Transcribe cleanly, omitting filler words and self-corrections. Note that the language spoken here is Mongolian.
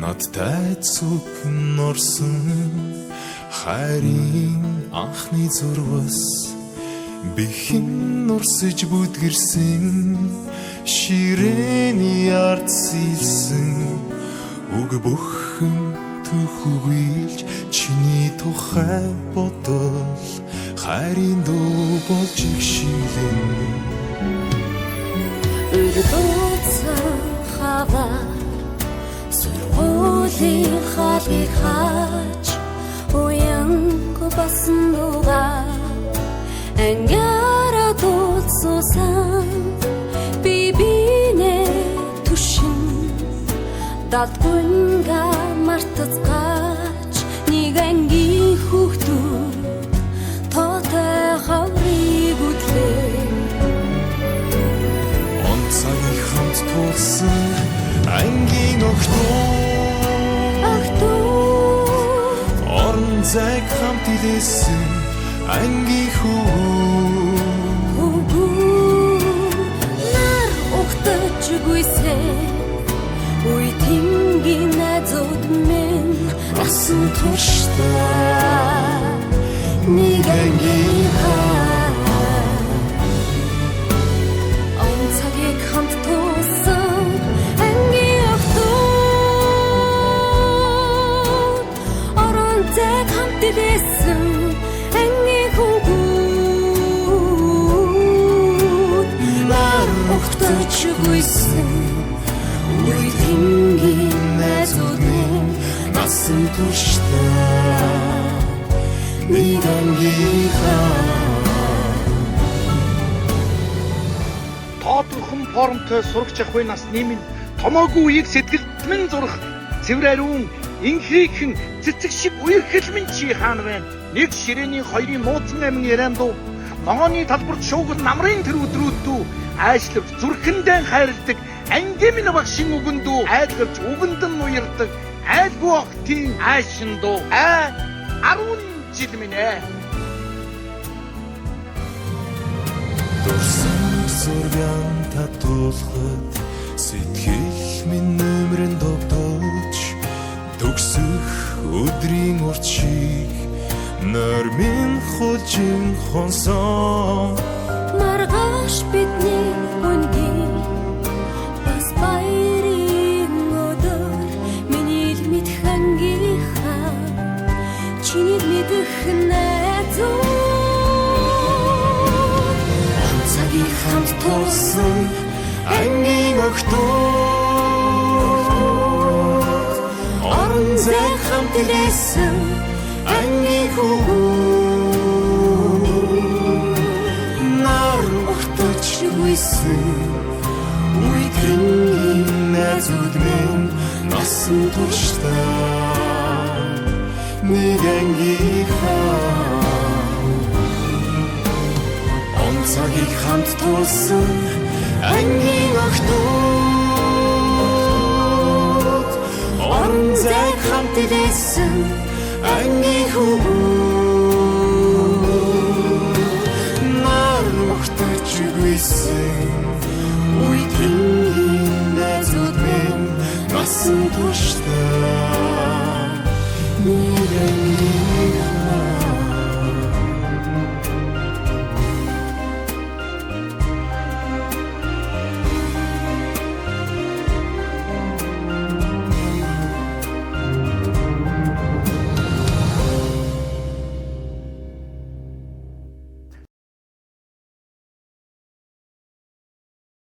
надтай зүг норсон хайрын анхны зурвас бихэн нурсэж бүдгэрсэн ширээний ард сэлсэн үг бүхэн төхөглж чиний тухай бодол хайрын дуу болж игшилэн өрдөөцөн хаваа сургуулийн хаалгыг хааж уянг басан дуугаа ангиара дуулсан бибинэ түшин датгүнга мартацгааж нэг ангийн хүүхдүүд тоотой хаврыг үтлээ онцгой хамт тулсан ангийн охтоо орон зайг хамт илээсэн ангийн хүү нар ухтаж гүйсээ үе тингийн найзууд минь асан туршдаа нэг ангийн онцгой хамт тулсан ангийн охтоо орон зайг хамт илээсэн чугүйсэн үе тингийн найзууд минь насан туршдаа нэг ангийнхаа тоодорхон формтой сурагч ахуй насны минь томоогүй үеийг сэтгэлдмэн зурах цэвэр ариун инхрийхэн цэцэг шиг үерхэл минь чи хаана байна нэг ширээний хоёрын нууцн амин яриандуу ногооны талбарт шуугал намрын тэр өдрүүддүү айшлавч зүрхэндээ хайрладаг ангийн минь багшин үгэндүү айлгавч үгэндэн уярдаг айлгүй охтын айшин дуу 10 жил минь дурсан зургаан татуулахад сэтгэл минь нөмрөн довдож төгсөх өдрийн урт шиг нөр минь хожин хонсон маргааш бидний үнгийн бас баярын өдөр миний л мэдх ангийнхаа чиний мэдх найзууд онцгой хамт тулсан ангийн охтоо орон зай хамт илээсэн ангийн хүү чугүйсэн үе тингийн найзууд минь насан туршдаа нэг ангийнхаа онцгой хамт тулсан ангийн охтоо орон зай хамт илээсэн ангийн хүү нар ухтаж чугүйсэн